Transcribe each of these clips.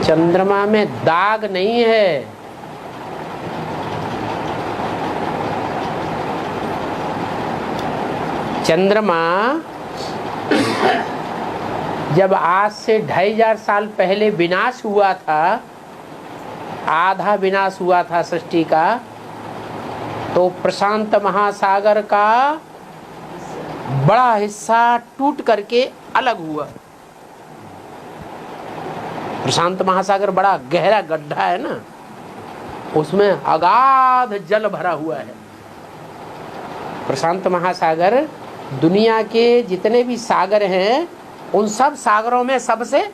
चंद्रमा में दाग नहीं है। चंद्रमा जब आज से 2500 साल पहले विनाश हुआ था, आधा विनाश हुआ था सृष्टि का, तो प्रशांत महासागर का बड़ा हिस्सा टूट करके अलग हुआ। प्रशांत महासागर बड़ा गहरा गड्ढा है ना, उसमें अगाध जल भरा हुआ है। प्रशांत महासागर दुनिया के जितने भी सागर हैं उन सब सागरों में सबसे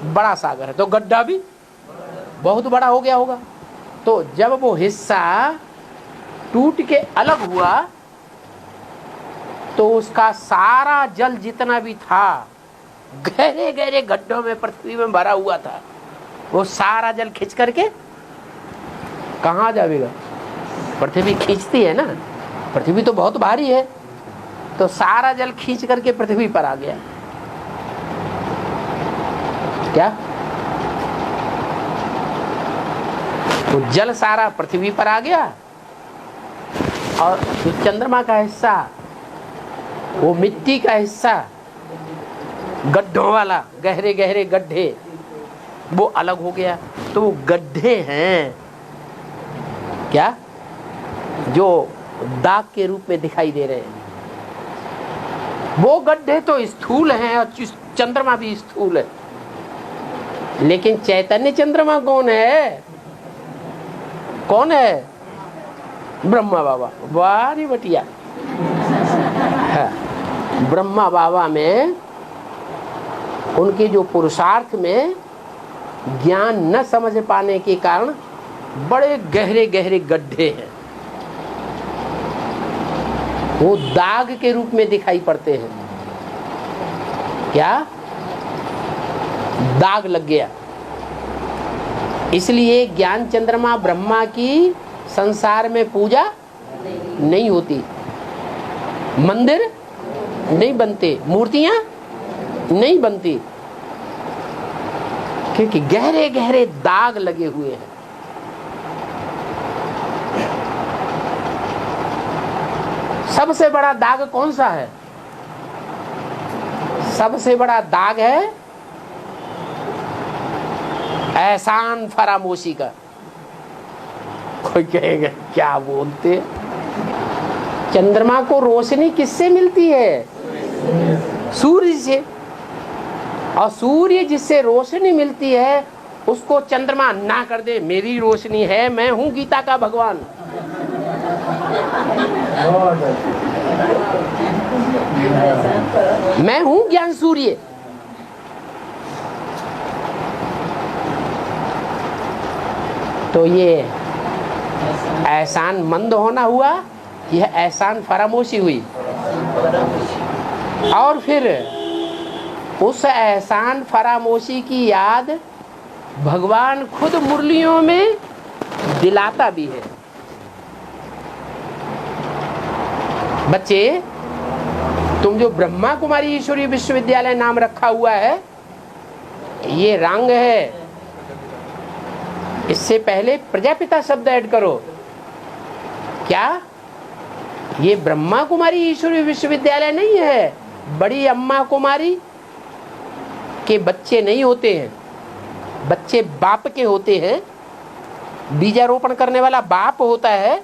बड़ा सागर है, तो गड्ढा भी बहुत बड़ा हो गया होगा। तो जब वो हिस्सा टूट के अलग हुआ तो उसका सारा जल जितना भी था गहरे गहरे गड्ढों में पृथ्वी में भरा हुआ था, वो सारा जल खींच करके कहाँ जाएगा? पृथ्वी खींचती है ना, पृथ्वी तो बहुत भारी है, तो सारा जल खींच करके पृथ्वी पर आ गया। क्या तो जल सारा पृथ्वी पर आ गया, और जो चंद्रमा का हिस्सा, वो मिट्टी का हिस्सा, गड्ढों वाला, गहरे गहरे गड्ढे, वो अलग हो गया। तो वो गड्ढे हैं क्या, जो दाग के रूप में दिखाई दे रहे हैं। वो गड्ढे तो स्थूल हैं और चंद्रमा भी स्थूल है, लेकिन चैतन्य चंद्रमा कौन है? कौन है? ब्रह्मा बाबा। वारी बटिया। ब्रह्मा बाबा में उनके जो पुरुषार्थ में ज्ञान न समझ पाने के कारण बड़े गहरे गहरे गड्ढे हैं, वो दाग के रूप में दिखाई पड़ते हैं। क्या? दाग लग गया। इसलिए ज्ञान चंद्रमा ब्रह्मा की संसार में पूजा नहीं होती, मंदिर नहीं बनते, मूर्तियां नहीं बनती, क्योंकि गहरे गहरे दाग लगे हुए हैं। सबसे बड़ा दाग कौन सा है? सबसे बड़ा दाग है एहसान फरामोशी का। कोई कहेगा क्या बोलते? चंद्रमा को रोशनी किससे मिलती है? सूर्य से। और सूर्य जिससे रोशनी मिलती है उसको चंद्रमा ना कर दे, मेरी रोशनी है, मैं हूं गीता का भगवान। मैं हूं ज्ञान सूर्य। तो ये एहसान मंद होना हुआ, यह एहसान फरामोशी हुई। और फिर उस एहसान फरामोशी की याद भगवान खुद मुरलियों में दिलाता भी है। बच्चे, तुम जो ब्रह्मा कुमारी ईश्वरीय विश्वविद्यालय नाम रखा हुआ है, ये रंग है। इससे पहले प्रजापिता शब्द ऐड करो। क्या? ये ब्रह्मा कुमारी ईश्वरीय विश्वविद्यालय नहीं है। बड़ी अम्मा कुमारी के बच्चे नहीं होते हैं, बच्चे बाप के होते हैं। बीजारोपण करने वाला बाप होता है,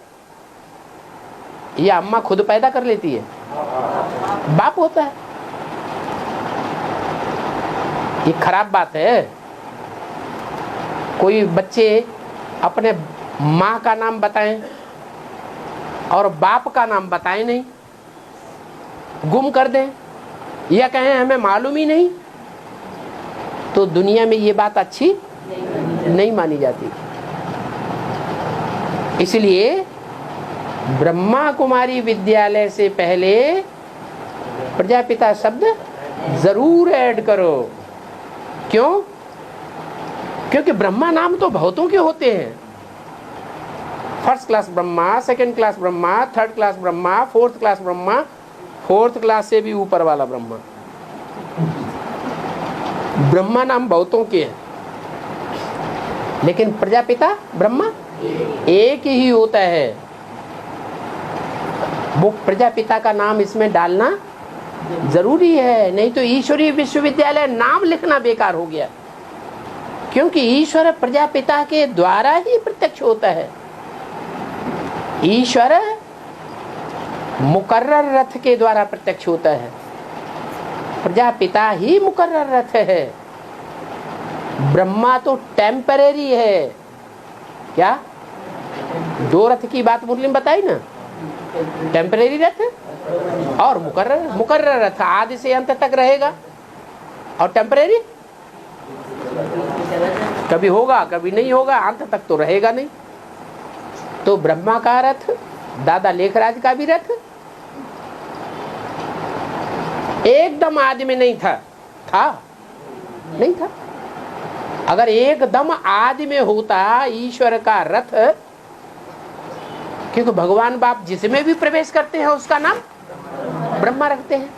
या अम्मा खुद पैदा कर लेती है? बाप होता है। ये खराब बात है। कोई बच्चे अपने माँ का नाम बताएं और बाप का नाम बताएं नहीं, गुम कर दें या कहें हमें मालूम ही नहीं, तो दुनिया में ये बात अच्छी नहीं मानी जाती। इसलिए ब्रह्मा कुमारी विद्यालय से पहले प्रजापिता शब्द जरूर ऐड करो। क्यों? क्योंकि ब्रह्मा नाम तो बहुतों के होते हैं। First class Brahma, second class Brahma, third class Brahma, fourth class Brahma, fourth class से भी ऊपर वाला ब्रह्मा। ब्रह्मा नाम बहुतों के हैं, लेकिन प्रजापिता ब्रह्मा एक ही होता है। वो प्रजापिता का नाम इसमें डालना जरूरी है, नहीं तो ईश्वरीय विश्वविद्यालय नाम लिखना बेकार हो गया, क्योंकि ईश्वर प्रजापिता के द्वारा ही प्रत्यक्ष होता है। ईश्वर मुकर्रर रथ के द्वारा प्रत्यक्ष होता है, प्रजापिता ही मुकर्रर रथ है। ब्रह्मा तो टेम्परेरी है। क्या दो रथ की बात मुरली में बताई ना, टेम्परेरी रथ और मुकर्रर रथ आदि से अंत तक रहेगा, और टेम्परेरी कभी होगा कभी नहीं होगा, अंत तक तो रहेगा नहीं। तो ब्रह्मा का रथ, दादा लेखराज का भी रथ एकदम आदि में नहीं था नहीं था। अगर एकदम आदि में होता ईश्वर का रथ, क्योंकि भगवान बाप जिसमें भी प्रवेश करते हैं उसका नाम ब्रह्मा रखते हैं।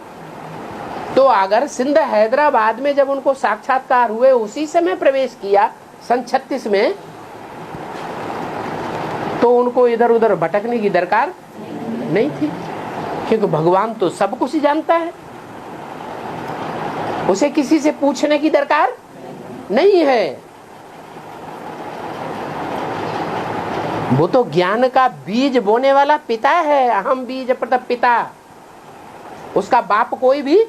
तो अगर सिंध हैदराबाद में जब उनको साक्षात्कार हुए उसी समय प्रवेश किया सन 36 में, तो उनको इधर उधर भटकने की दरकार नहीं थी, क्योंकि भगवान तो सब कुछ जानता है, उसे किसी से पूछने की दरकार नहीं है। वो तो ज्ञान का बीज बोने वाला पिता है, अहम बीज प्रतः पिता। उसका बाप कोई भी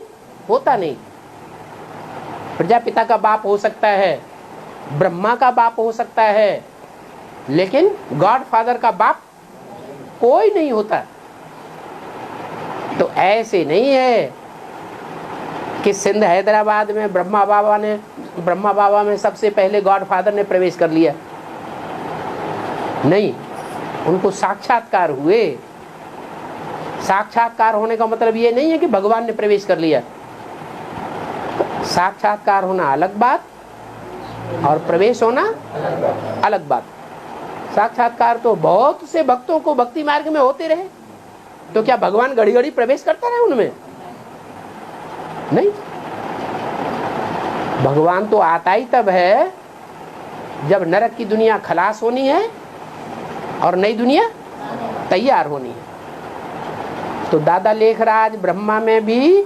होता नहीं। प्रजापिता का बाप हो सकता है, ब्रह्मा का बाप हो सकता है, लेकिन गॉड फादर का बाप कोई नहीं होता। तो ऐसे नहीं है कि सिंध हैदराबाद में ब्रह्मा बाबा में सबसे पहले गॉड फादर ने प्रवेश कर लिया। नहीं, उनको साक्षात्कार हुए। साक्षात्कार होने का मतलब ये नहीं है कि भगवान ने प्रवेश कर लिया। साक्षात्कार होना अलग बात और प्रवेश होना अलग बात। साक्षात्कार तो बहुत से भक्तों को भक्ति मार्ग में होते रहे, तो क्या भगवान घड़ी घड़ी प्रवेश करता रहे उनमें? नहीं, भगवान तो आता ही तब है जब नरक की दुनिया खलास होनी है और नई दुनिया तैयार होनी है। तो दादा लेखराज ब्रह्मा में भी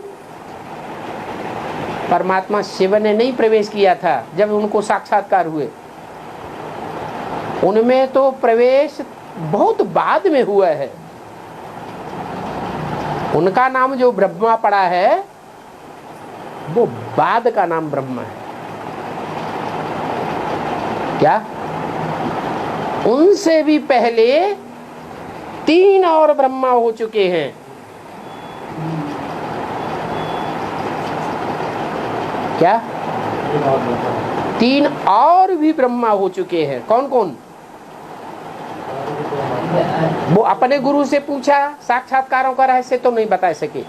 परमात्मा शिव ने नहीं प्रवेश किया था जब उनको साक्षात्कार हुए, उनमें तो प्रवेश बहुत बाद में हुआ है। उनका नाम जो ब्रह्मा पड़ा है वो बाद का नाम ब्रह्मा है। क्या उनसे भी पहले 3 और ब्रह्मा हो चुके हैं। क्या 3 और भी ब्रह्मा हो चुके हैं? कौन कौन? वो अपने गुरु से पूछा, साक्षात्कारों का रहस्य तो नहीं बता सके।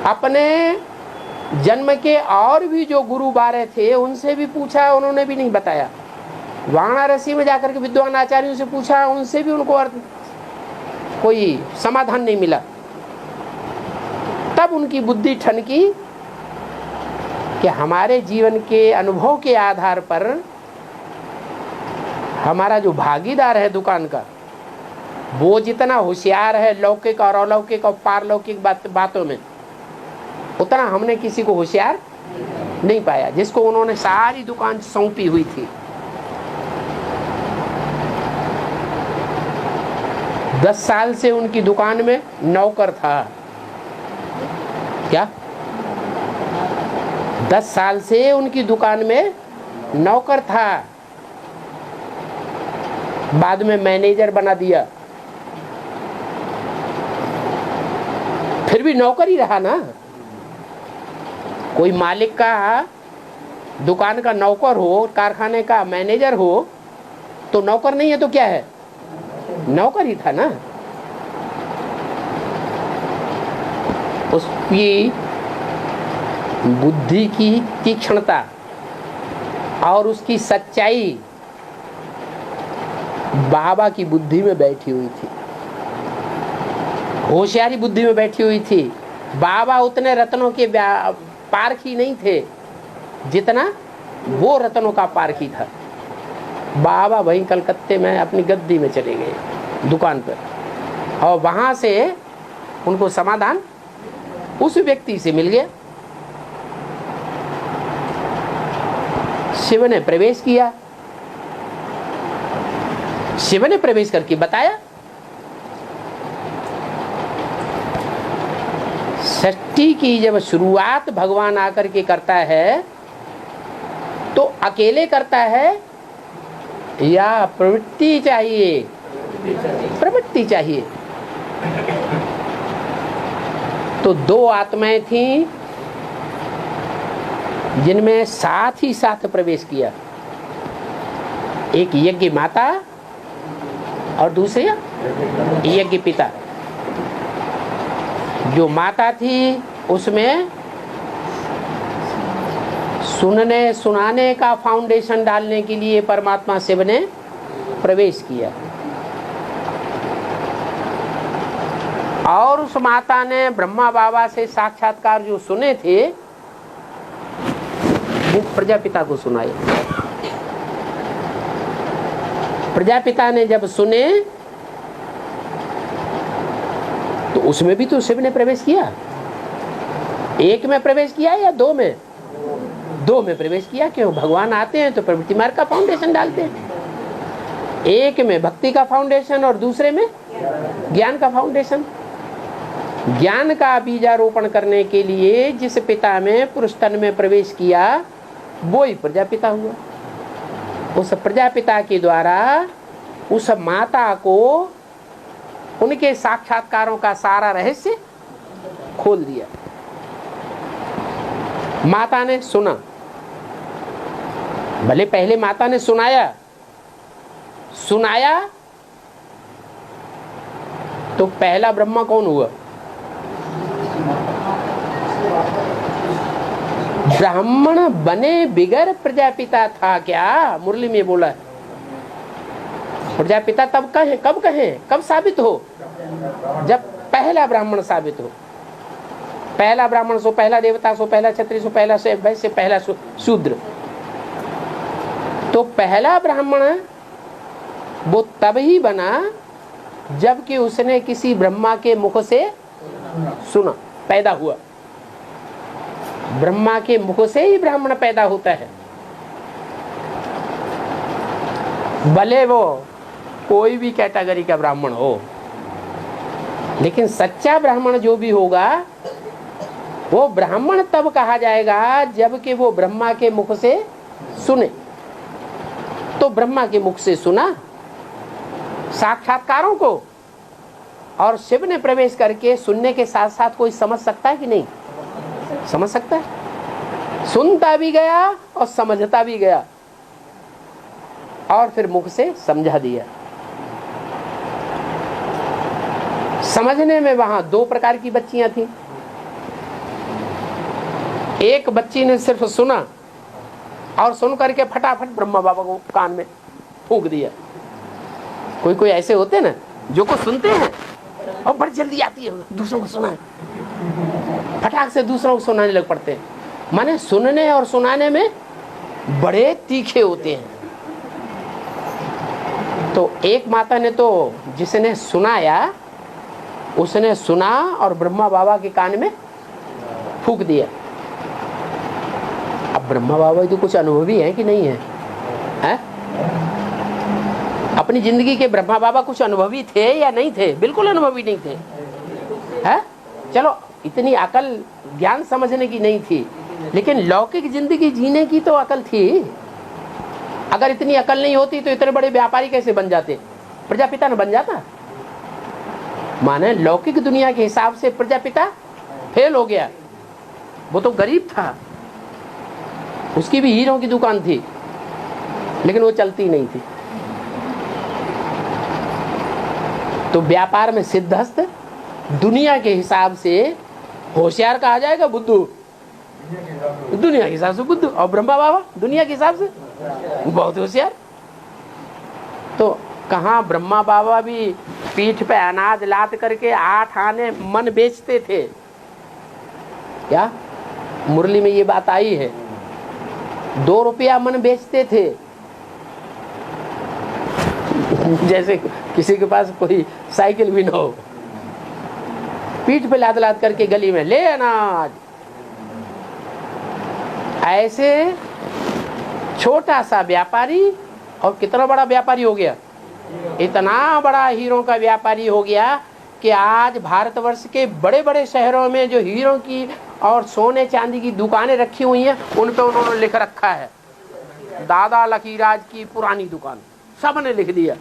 अपने जन्म के और भी जो गुरु 12 थे उनसे भी पूछा, उन्होंने भी नहीं बताया। वाराणसी में जाकर के विद्वान आचार्यों से पूछा, उनसे भी उनको कोई समाधान नहीं मिला। तब उनकी बुद्धि ठनकी कि हमारे जीवन के अनुभव के आधार पर हमारा जो भागीदार है दुकान का, वो जितना होशियार है लौकिक और अलौकिक और पारलौकिक बातों में, उतना हमने किसी को होशियार नहीं पाया, जिसको उन्होंने सारी दुकान सौंपी हुई थी। 10 साल से उनकी दुकान में नौकर था। क्या 10 साल से उनकी दुकान में नौकर था, बाद में मैनेजर बना दिया। फिर भी नौकर ही रहा ना। कोई मालिक का दुकान का नौकर हो, कारखाने का मैनेजर हो, तो नौकर नहीं है तो क्या है? नौकर ही था ना। उसकी बुद्धि की तीक्ष्णता और उसकी सच्चाई बाबा की बुद्धि में बैठी हुई थी, होशियारी बुद्धि में बैठी हुई थी। बाबा उतने रत्नों के पारखी नहीं थे, जितना वो रत्नों का पारखी था। बाबा वहीं कलकत्ते में अपनी गद्दी में चले गए दुकान पर, और वहां से उनको समाधान उस व्यक्ति से मिल गया। शिव ने प्रवेश किया, शिव ने प्रवेश करके बताया। सृष्टि की जब शुरुआत भगवान आकर के करता है तो अकेले करता है या प्रवृत्ति चाहिए? प्रवृत्ति चाहिए। तो दो आत्माएं थीं जिनमें साथ ही साथ प्रवेश किया, एक यज्ञ माता और दूसरे यज्ञ पिता। जो माता थी उसमें सुनने सुनाने का फाउंडेशन डालने के लिए परमात्मा शिव ने प्रवेश किया, और उस माता ने ब्रह्मा बाबा से साक्षात्कार जो सुने थे वो प्रजापिता को सुनाए। प्रजापिता ने जब सुने तो उसमें भी तो शिव ने प्रवेश किया। एक में प्रवेश किया या दो में? दो में प्रवेश किया। क्यों? भगवान आते हैं तो प्रवृत्ति मार्ग का फाउंडेशन डालते हैं। एक में भक्ति का फाउंडेशन और दूसरे में ज्ञान का फाउंडेशन। ज्ञान का बीजारोपण करने के लिए जिस पिता में पुरुष तन में प्रवेश किया वो ही प्रजापिता हुआ। उस प्रजापिता के द्वारा उस माता को उनके साक्षात्कारों का सारा रहस्य खोल दिया। माता ने सुना, भले पहले माता ने सुनाया तो पहला ब्रह्मा कौन हुआ? ब्राह्मण बने बिगर प्रजापिता था क्या? मुरली में बोला है। प्रजापिता तब कहे, कब कहे, कब साबित हो? जब पहला ब्राह्मण साबित हो। पहला ब्राह्मण सो पहला देवता, सो पहला क्षत्रिय, सो पहला वैश्य, पहला शूद्र। तो पहला ब्राह्मण वो तब ही बना जबकि उसने किसी ब्रह्मा के मुख से सुना, पैदा हुआ। ब्रह्मा के मुख से ही ब्राह्मण पैदा होता है। भले वो कोई भी कैटेगरी का ब्राह्मण हो, लेकिन सच्चा ब्राह्मण जो भी होगा वो ब्राह्मण तब कहा जाएगा जबकि वो ब्रह्मा के मुख से सुने। तो ब्रह्मा के मुख से सुना साक्षात्कारों को, और शिव ने प्रवेश करके सुनने के साथ साथ कोई समझ सकता है कि नहीं? समझ सकता है। सुनता भी गया और समझता भी गया, और फिर मुख से समझा दिया। समझने में वहां दो प्रकार की बच्चियां थी। एक बच्ची ने सिर्फ सुना और सुन करके फटाफट ब्रह्मा बाबा को कान में फूंक दिया। कोई कोई ऐसे होते ना जो को सुनते हैं और बड़ी जल्दी आती है दूसरों को सुनाए, फटाक से दूसरों को सुनाने लग पड़ते हैं। माने सुनने और सुनाने में बड़े तीखे होते हैं। तो एक माता ने तो जिसने सुनाया उसने सुना और ब्रह्मा बाबा के कान में फूंक दिया। अब ब्रह्मा बाबा तो कुछ अनुभवी है कि नहीं है, है? अपनी जिंदगी के ब्रह्मा बाबा कुछ अनुभवी थे या नहीं थे? बिल्कुल अनुभवी नहीं थे, है? चलो इतनी अकल ज्ञान समझने की नहीं थी, लेकिन लौकिक जिंदगी जीने की तो अकल थी। अगर इतनी अकल नहीं होती तो इतने बड़े व्यापारी कैसे बन जाते? प्रजापिता न बन जाता। माने लौकिक दुनिया के हिसाब से प्रजापिता फेल हो गया। वो तो गरीब था, उसकी भी हीरों की दुकान थी, लेकिन वो चलती नहीं थी। तो व्यापार में सिद्धहस्त, दुनिया के हिसाब से होशियार कहा जाएगा बुद्धू, दुनिया के हिसाब से बुद्धू। और ब्रह्मा बाबा दुनिया के हिसाब से बहुत होशियार। तो कहाँ ब्रह्मा बाबा भी पीठ पे अनाज लाद करके 8 आने मन बेचते थे क्या? मुरली में ये बात आई है। 2 रुपया मन बेचते थे। जैसे किसी के पास कोई साइकिल भी ना हो, पीठ पे लाद लाद करके गली में ले अनाज। ऐसे छोटा सा व्यापारी और कितना बड़ा व्यापारी हो गया, इतना बड़ा हीरो का व्यापारी हो गया कि आज भारतवर्ष के बड़े बड़े शहरों में जो हीरो की और सोने चांदी की दुकानें रखी हुई हैं, उन पे उन्होंने लिख रखा है दादा लकीराज की पुरानी दुकान, सबने लिख दिया।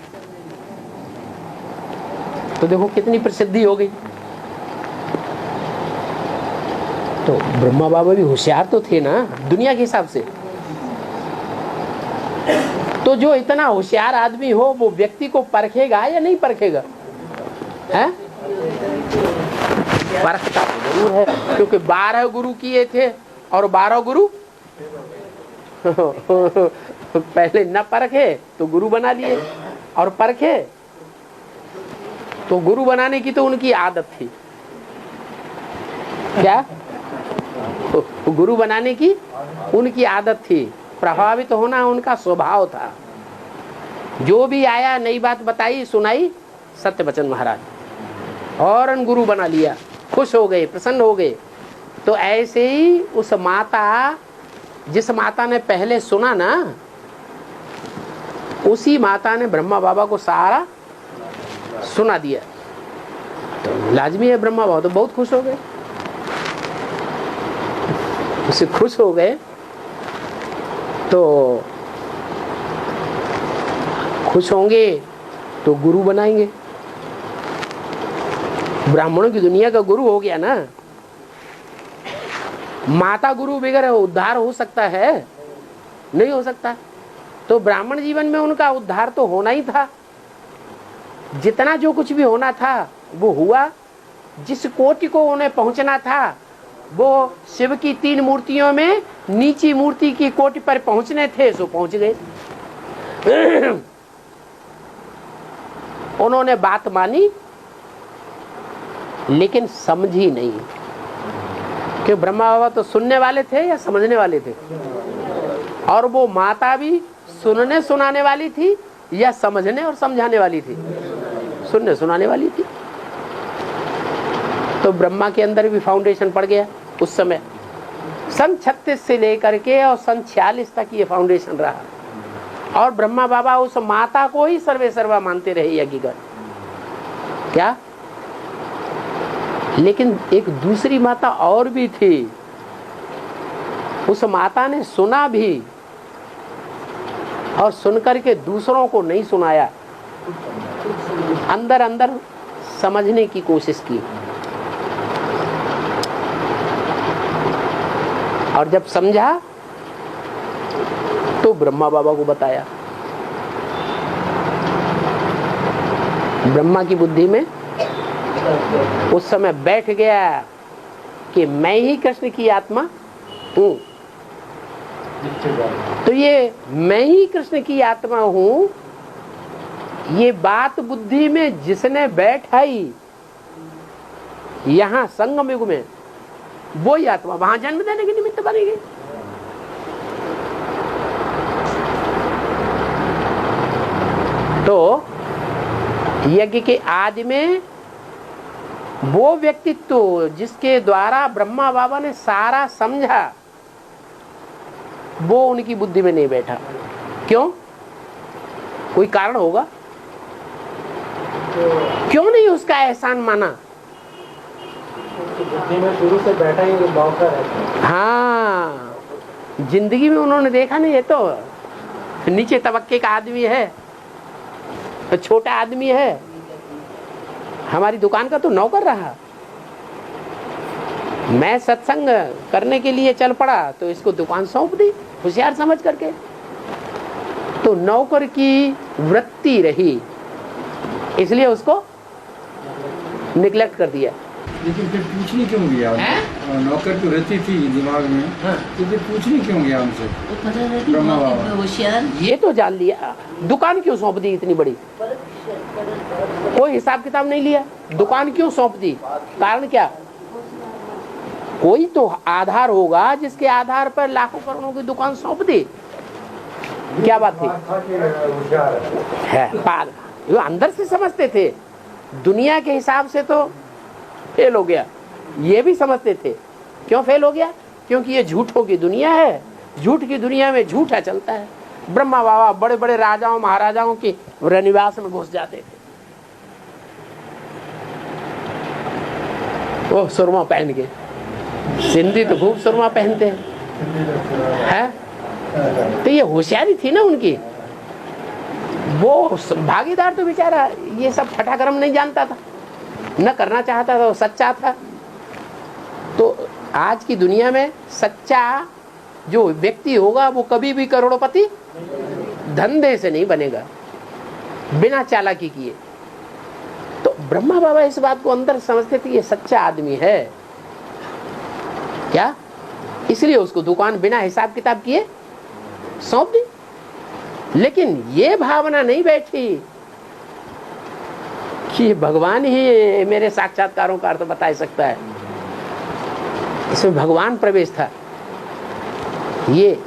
तो देखो कितनी प्रसिद्धि हो गई। तो ब्रह्मा बाबा भी होशियार तो थे ना दुनिया के हिसाब से। तो जो इतना होशियार आदमी हो वो व्यक्ति को परखेगा या नहीं परखेगा? है परखता तो जरूर है, क्योंकि 12 गुरु किए थे और 12 गुरु पहले न परखे तो गुरु बना लिए, और परखे तो गुरु बनाने की तो उनकी आदत थी। क्या? गुरु बनाने की उनकी आदत थी, प्रभावित होना उनका स्वभाव था। जो भी आया नई बात बताई सुनाई सत्यवचन महाराज, और गुरु बना लिया, खुश हो गए, प्रसन्न हो गए। तो ऐसे ही उस माता, जिस माता ने पहले सुना ना, उसी माता ने ब्रह्मा बाबा को सारा सुना दिया। तो लाजमी है ब्रह्मा बाबा तो बहुत खुश हो गए। उससे खुश हो गए तो खुश होंगे तो गुरु बनाएंगे। ब्राह्मणों की दुनिया का गुरु हो गया ना। माता गुरु बगैर उद्धार हो सकता है? नहीं हो सकता। तो ब्राह्मण जीवन में उनका उद्धार तो होना ही था। जितना जो कुछ भी होना था वो हुआ। जिस कोटि को उन्हें पहुंचना था वो शिव की 3 मूर्तियों में नीची मूर्ति की कोटि पर पहुंचने थे, सो पहुंच गए। उन्होंने बात मानी लेकिन समझी नहीं। कि ब्रह्मा बाबा तो सुनने वाले थे या समझने वाले थे? और वो माता भी सुनने सुनाने वाली थी या समझने और समझाने वाली थी? सुनने सुनाने वाली थी। तो ब्रह्मा के अंदर भी फाउंडेशन पड़ गया उस समय। सन 36 से लेकर के और सन 46 तक ये फाउंडेशन रहा। और ब्रह्मा बाबा उस माता को ही सर्वे सर्वा मानते रहे यज्ञकर। क्या? लेकिन एक दूसरी माता और भी थी। उस माता ने सुना भी और सुनकर के दूसरों को नहीं सुनाया, अंदर अंदर समझने की कोशिश की। और जब समझा तो ब्रह्मा बाबा को बताया। ब्रह्मा की बुद्धि में उस समय बैठ गया कि मैं ही कृष्ण की आत्मा हूं। तो ये मैं ही कृष्ण की आत्मा हूं, ये बात बुद्धि में जिसने बैठाई यहां संगम युग में, वो ही आत्मा वहां जन्म देने के निमित्त बनेगी। तो यज्ञ के आदि में वो व्यक्तित्व जिसके द्वारा ब्रह्मा बाबा ने सारा समझा, वो उनकी बुद्धि में नहीं बैठा। क्यों? कोई कारण होगा। क्यों नहीं उसका एहसान माना? बुद्धि में शुरू से बैठा ही बावता रहता। हाँ, जिंदगी में उन्होंने देखा नहीं। ये तो नीचे तबक्के का आदमी है, तो छोटा आदमी है, हमारी दुकान का तो नौकर रहा। मैं सत्संग करने के लिए चल पड़ा तो इसको दुकान सौंप दी होशियार समझ करके। तो नौकर की वृत्ति रही, इसलिए उसको निगलेक्ट कर दिया। लेकिन फिर पूछनी क्यों गया? नौकर तो रहती थी दिमाग में। हाँ। तो फिर पूछनी क्यों गया हमसे? ब्रह्मा बाबा होशियार। ये तो जान लिया, दुकान क्यों सौंप दी इतनी बड़ी? कोई हिसाब किताब नहीं लिया, दुकान क्यों सौंप दी? कारण क्या? कोई तो आधार होगा जिसके आधार पर लाखों करोड़ों की दुकान सौंप दे। क्या बात थी? है पागल, वो अंदर से समझते थे, दुनिया के हिसाब से तो फेल हो गया। ये भी समझते थे। क्यों फेल हो गया? क्योंकि ये झूठों की दुनिया है, झूठ की दुनिया में झूठा चलता है। ब्रह्मा बाबा बड़े बड़े राजाओं महाराजाओं के रनिवास में घुस जाते थे, वो सुरमा पहन के। सिंधी तो खूब सुरमा पहनते हैं। तो ये होशियारी थी ना उनकी। वो भागीदार तो बेचारा ये सब फटाक्रम नहीं जानता था, न करना चाहता था, वो सच्चा था। तो आज की दुनिया में सच्चा जो व्यक्ति होगा वो कभी भी करोड़पति धंधे से नहीं बनेगा, बिना चालाकी किए। तो ब्रह्मा बाबा इस बात को अंदर समझते थे, ये सच्चा आदमी है क्या, इसलिए उसको दुकान बिना हिसाब किताब किए सौंप दी। लेकिन ये भावना नहीं बैठी कि भगवान ही मेरे साक्षात्कारों का अर्थ बता सकता है। इसमें भगवान प्रवेश था। ये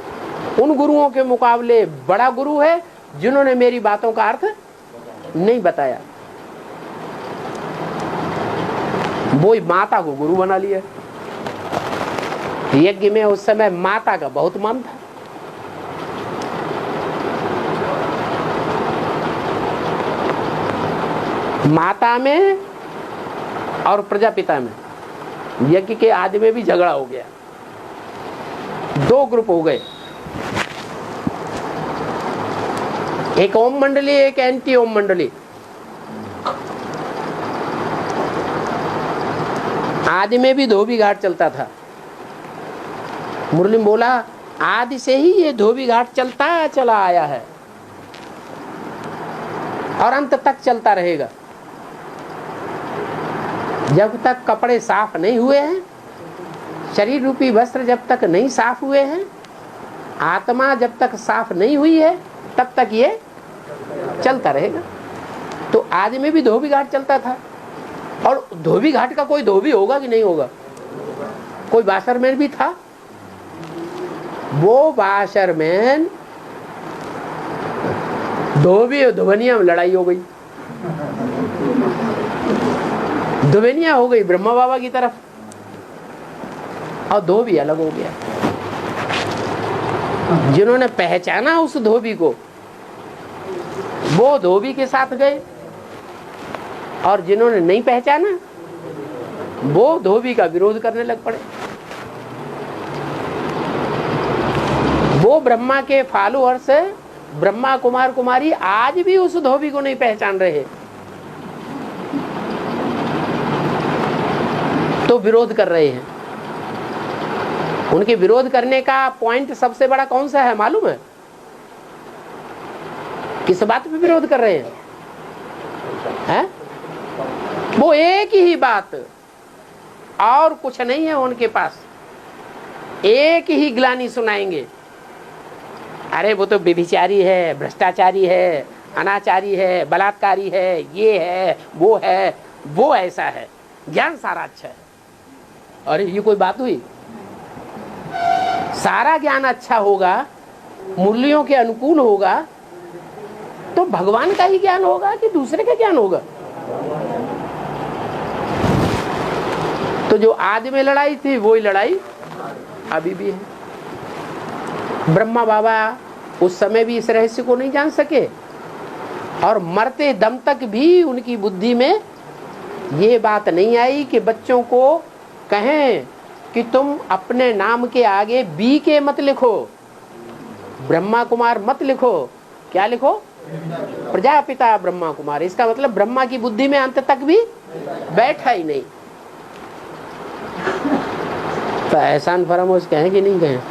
उन गुरुओं के मुकाबले बड़ा गुरु है जिन्होंने मेरी बातों का अर्थ नहीं बताया। वो माता को गुरु बना लिया। यज्ञ में उस समय माता का बहुत मान था। माता में और प्रजापिता में, यज्ञ के आदि में भी झगड़ा हो गया। दो ग्रुप हो गए, एक ओम मंडली, एक एंटी ओम मंडली। आदि में भी धोबी घाट चलता था। मुरली बोला आदि से ही ये धोबी घाट चलता चला आया है और अंत तक चलता रहेगा। जब तक कपड़े साफ नहीं हुए हैं, शरीर रूपी वस्त्र जब तक नहीं साफ हुए हैं, आत्मा जब तक साफ नहीं हुई है, तब तक ये चलता रहेगा। तो आदि में भी धोबी घाट चलता था। और धोबी घाट का कोई धोबी होगा कि नहीं होगा? कोई बाशरमैन भी था। वो बाशरमैन धोबी और धुवनिया में लड़ाई हो गई। धुवनिया हो गई ब्रह्मा बाबा की तरफ और धोबी अलग हो गया। जिन्होंने पहचाना उस धोबी को, वो धोबी के साथ गए, और जिन्होंने नहीं पहचाना वो धोबी का विरोध करने लग पड़े। वो ब्रह्मा के फॉलोअर्स, ब्रह्मा कुमार कुमारी आज भी उस धोबी को नहीं पहचान रहे, तो विरोध कर रहे हैं। उनके विरोध करने का पॉइंट सबसे बड़ा कौन सा है मालूम है? किस बात पे विरोध कर रहे हैं? वो एक ही बात, और कुछ नहीं है उनके पास। एक ही ग्लानि सुनाएंगे, अरे वो तो व्यभिचारी है, भ्रष्टाचारी है, अनाचारी है, बलात्कारी है, ये है, वो ऐसा है। ज्ञान सारा अच्छा है। अरे ये कोई बात हुई? सारा ज्ञान अच्छा होगा, मूल्यों के अनुकूल होगा, तो भगवान का ही ज्ञान होगा कि दूसरे का ज्ञान होगा? तो जो आदि में लड़ाई थी वही लड़ाई अभी भी है। ब्रह्मा बाबा उस समय भी इस रहस्य को नहीं जान सके, और मरते दम तक भी उनकी बुद्धि में ये बात नहीं आई कि बच्चों को कहें कि तुम अपने नाम के आगे बी के मत लिखो, ब्रह्मा कुमार मत लिखो। क्या लिखो? प्रजापिता ब्रह्मा कुमार। इसका मतलब ब्रह्मा की बुद्धि में अंत तक भी बैठा ही नहीं। तो एहसान फरामोश कहें कि नहीं कहें?